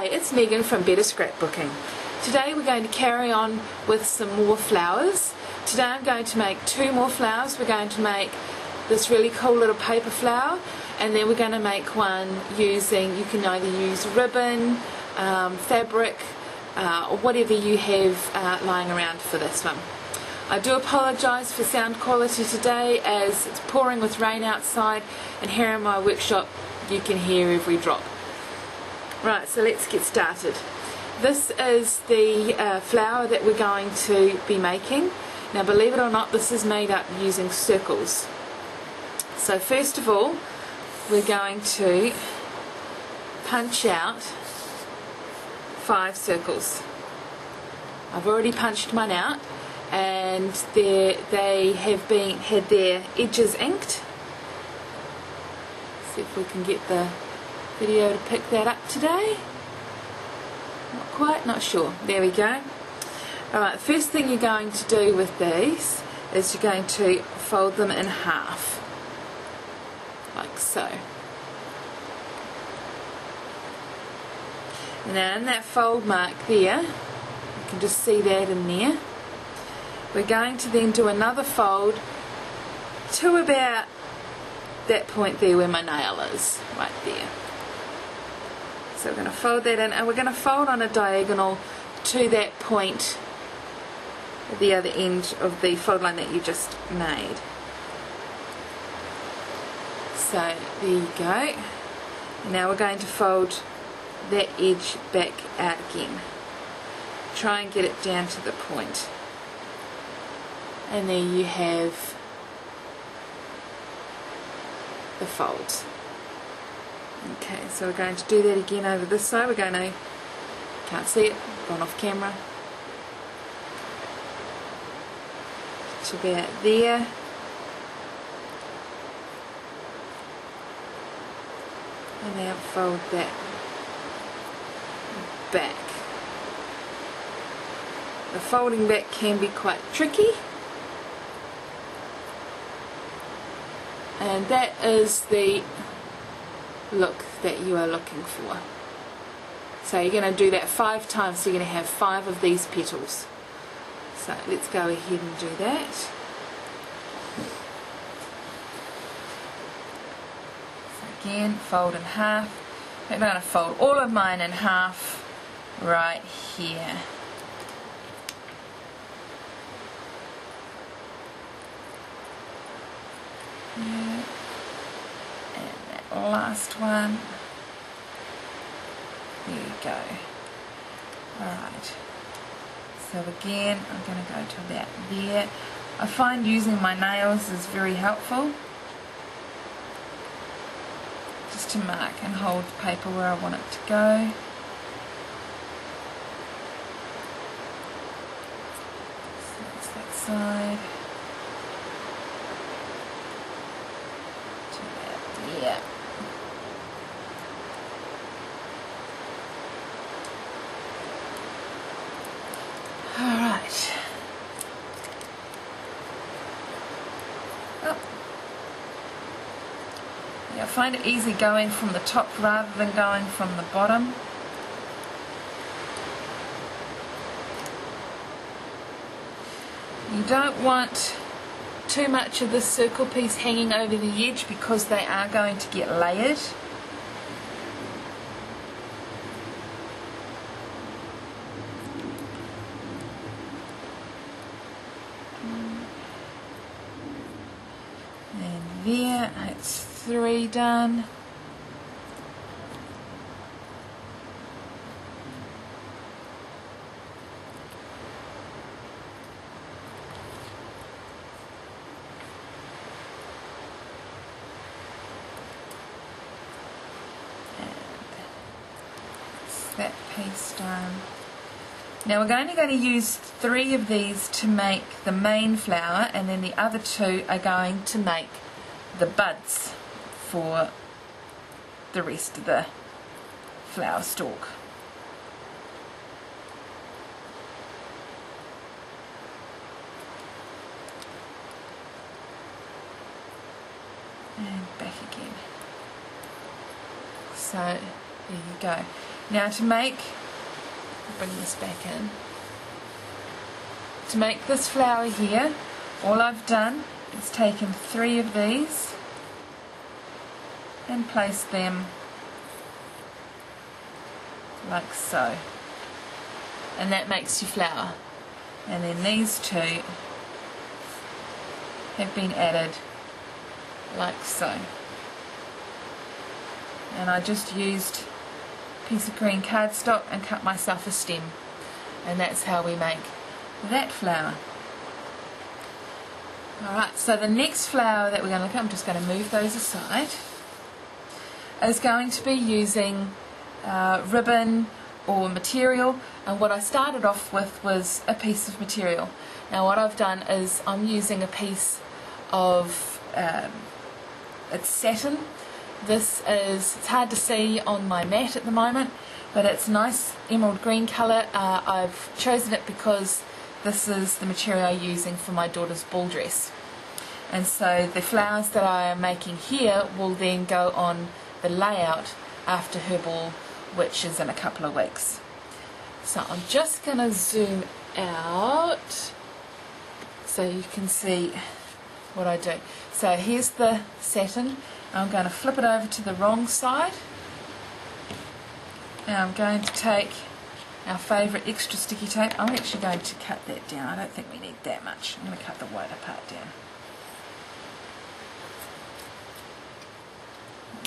Hi, it's Megan from Better Scrapbooking. Today we're going to carry on with some more flowers. Today I'm going to make 2 more flowers. We're going to make this really cool little paper flower, and then we're going to make one using, you can either use ribbon, fabric, or whatever you have lying around for this one. I do apologise for sound quality today as it's pouring with rain outside, and here in my workshop you can hear every drop. Right, so let's get started. This is the flower that we're going to be making. Now believe it or not, this is made up using circles. So first of all, we're going to punch out 5 circles. I've already punched mine out, and they have had their edges inked. See if we can get the video to pick that up today. Not quite, not sure. There we go. Alright, the first thing you're going to do with these is you're going to fold them in half, like so. Now in that fold mark there, you can just see that in there. We're going to then do another fold to about that point there where my nail is, right there. So we're going to fold that in, and we're going to fold on a diagonal to that point at the other end of the fold line that you just made. So there you go. Now we're going to fold that edge back out again. Try and get it down to the point. And there you have the folds. Okay, so we're going to do that again over this side. We're going to, can't see it, gone off camera, to about there. And now fold that back. The folding back can be quite tricky, and that is the look that you are looking for. So you're going to do that 5 times, so you're going to have 5 of these petals. So let's go ahead and do that. So again, fold in half. I'm going to fold all of mine in half right here. Yeah. Last one. There you go. Alright, so again I'm going to go to about there. I find using my nails is very helpful, just to mark and hold the paper where I want it to go. So that's that side. To about there. Alright. Oh. Yeah, I find it easy going from the top rather than going from the bottom. You don't want too much of this circle piece hanging over the edge because they are going to get layered. There, it's 3 done. And that's that piece done. Now we're only going to use 3 of these to make the main flower, and then the other 2 are going to make the buds for the rest of the flower stalk. And back again. So there you go. Now to make, bring this back in, to make this flower here, all I've done is taken 3 of these and placed them like so, and that makes your flower. And then these 2 have been added like so, and I just used a piece of green cardstock and cut myself a stem, and that's how we make that flower. Alright, so the next flower that we're going to look at, I'm just going to move those aside, is going to be using ribbon or material, and what I started off with was a piece of material. Now what I've done is I'm using a piece of it's satin. This is, it's hard to see on my mat at the moment, but it's nice emerald green colour. I've chosen it because this is the material I'm using for my daughter's ball dress, and so the flowers that I am making here will then go on the layout after her ball, which is in a couple of weeks. So I'm just going to zoom out so you can see what I do. So here's the satin. I'm going to flip it over to the wrong side. Now I'm going to take our favourite extra sticky tape. I'm actually going to cut that down. I don't think we need that much. I'm going to cut the wider part down.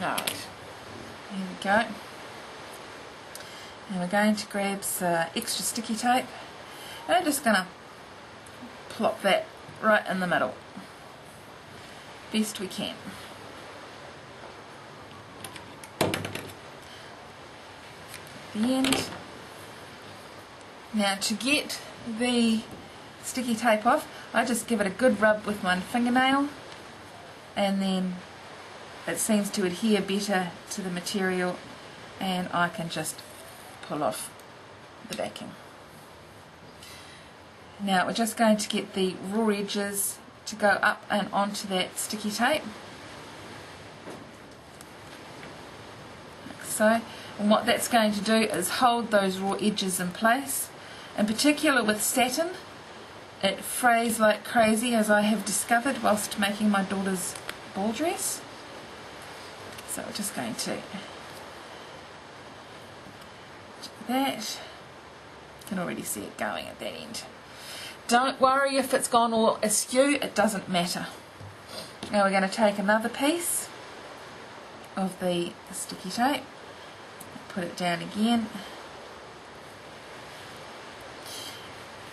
Alright, here we go. And we're going to grab some extra sticky tape, and I'm just going to plop that right in the middle, best we can. The end. Now to get the sticky tape off, I just give it a good rub with my fingernail, and then it seems to adhere better to the material, and I can just pull off the backing. Now we're just going to get the raw edges to go up and onto that sticky tape, like so. And what that's going to do is hold those raw edges in place. In particular with satin, it frays like crazy, as I have discovered whilst making my daughter's ball dress. So we're just going to do that. You can already see it going at that end. Don't worry if it's gone all askew, it doesn't matter. Now we're going to take another piece of the sticky tape, put it down again.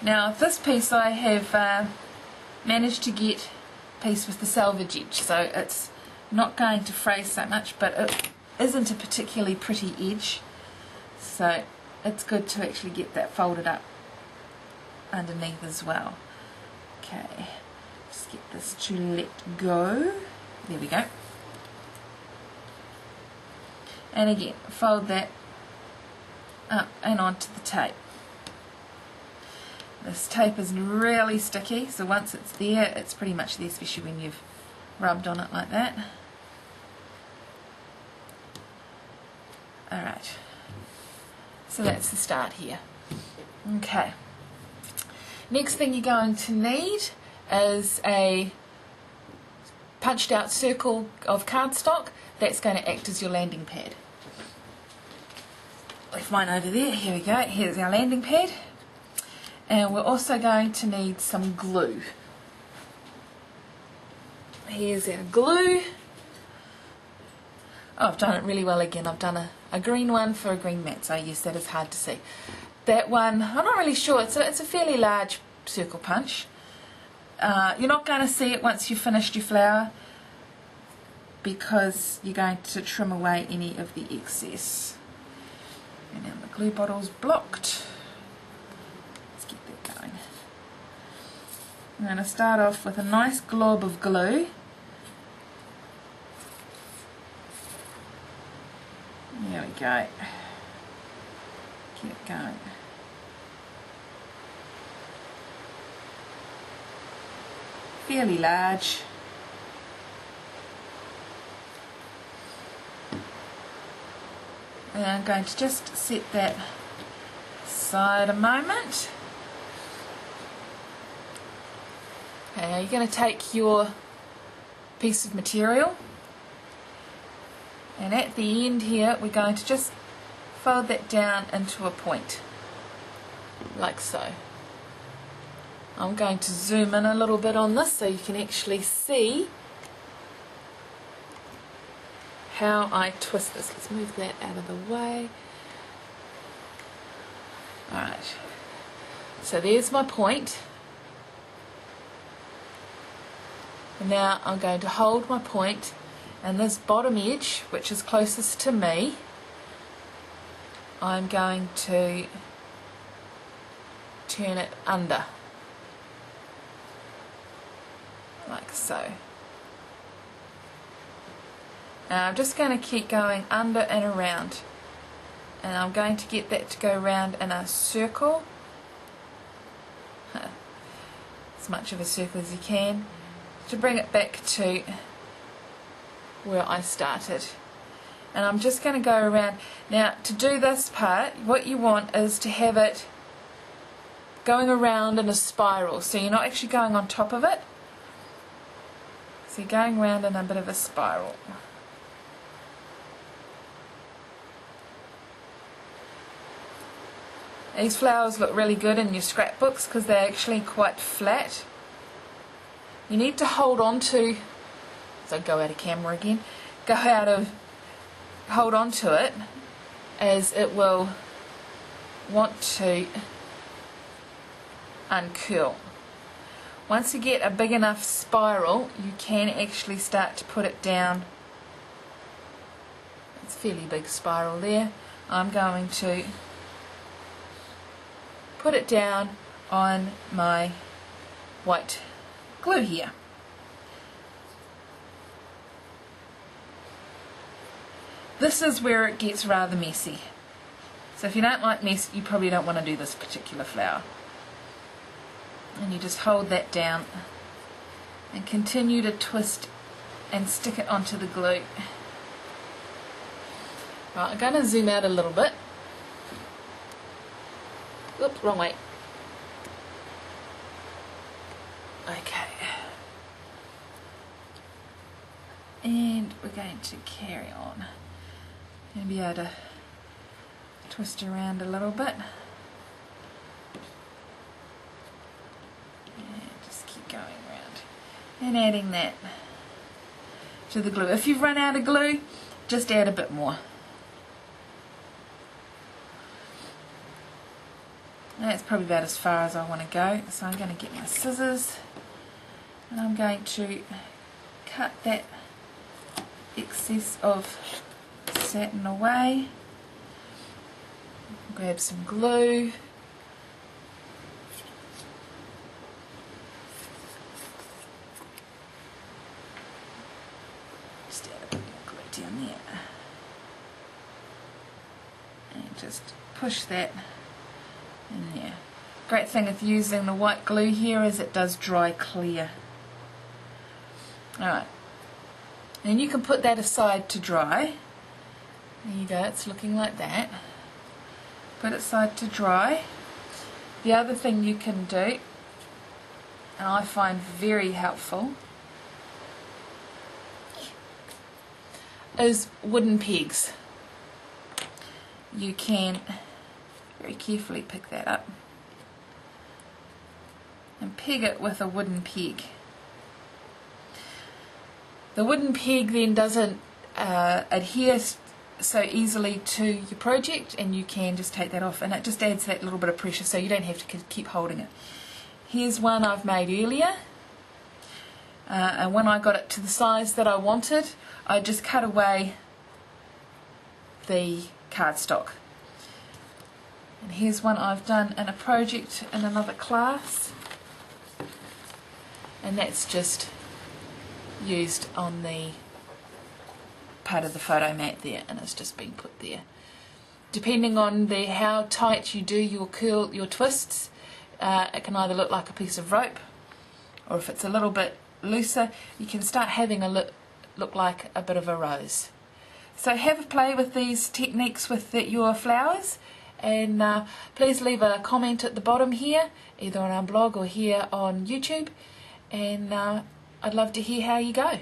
Now this piece I have managed to get a piece with the selvage edge, so it's not going to fray so much, but it isn't a particularly pretty edge, so it's good to actually get that folded up underneath as well. Okay, just get this to let go. There we go. And again, fold that up and onto the tape. This tape is really sticky, so once it's there, it's pretty much there, especially when you've rubbed on it like that. Alright, so that's the start here. Okay, next thing you're going to need is a punched out circle of cardstock. That's going to act as your landing pad. Leave mine over there. Here we go. Here's our landing pad. And we're also going to need some glue. Here's our glue. Oh, I've done it really well again. I've done a green one for a green mat, so yes, that is hard to see. That one, I'm not really sure. It's a fairly large circle punch. You're not going to see it once you've finished your flower, because you're going to trim away any of the excess. And now the glue bottle's blocked. Let's get that going. I'm going to start off with a nice glob of glue. There we go. Keep it going. Fairly large. And I'm going to just set that aside a moment. Okay, now you're going to take your piece of material, and at the end here we're going to just fold that down into a point, like so. I'm going to zoom in a little bit on this so you can actually see how I twist this. Let's move that out of the way. Alright, so there's my point. And now I'm going to hold my point, and this bottom edge, which is closest to me, I'm going to turn it under, like so. And I'm just going to keep going under and around, and I'm going to get that to go round in a circle, as much of a circle as you can, to bring it back to where I started. And I'm just going to go around. Now, to do this part, what you want is to have it going around in a spiral, so you're not actually going on top of it, so you're going around in a bit of a spiral. These flowers look really good in your scrapbooks because they're actually quite flat. You need to hold on to, so go out of camera again, hold on to it, as it will want to uncurl. Once you get a big enough spiral, you can actually start to put it down. It's a fairly big spiral there. I'm going to put it down on my white glue here. This is where it gets rather messy. So if you don't like mess, you probably don't want to do this particular flower. And you just hold that down and continue to twist and stick it onto the glue. Right, I'm going to zoom out a little bit. Oops, wrong way. Okay. And we're going to carry on. And be able to twist around a little bit. And just keep going around. And adding that to the glue. If you've run out of glue, just add a bit more. That's probably about as far as I want to go, so I'm going to get my scissors and I'm going to cut that excess of satin away. Grab some glue. Just add a bit more glue down there. And just push that in there. Great thing with using the white glue here is it does dry clear. Alright, and you can put that aside to dry. There you go, it's looking like that. Put it aside to dry. The other thing you can do, and I find very helpful, is wooden pegs. You can very carefully pick that up and peg it with a wooden peg. The wooden peg then doesn't adhere so easily to your project, and you can just take that off, and it just adds that little bit of pressure so you don't have to keep holding it. Here's one I've made earlier, and when I got it to the size that I wanted, I just cut away the cardstock. And here's one I've done in a project in another class, and that's just used on the part of the photo mat there, and it's just been put there. Depending on how tight you do your twists, it can either look like a piece of rope, or if it's a little bit looser, you can start having a look like a bit of a rose. So have a play with these techniques with your flowers, and please leave a comment at the bottom here, either on our blog or here on YouTube, and I'd love to hear how you go.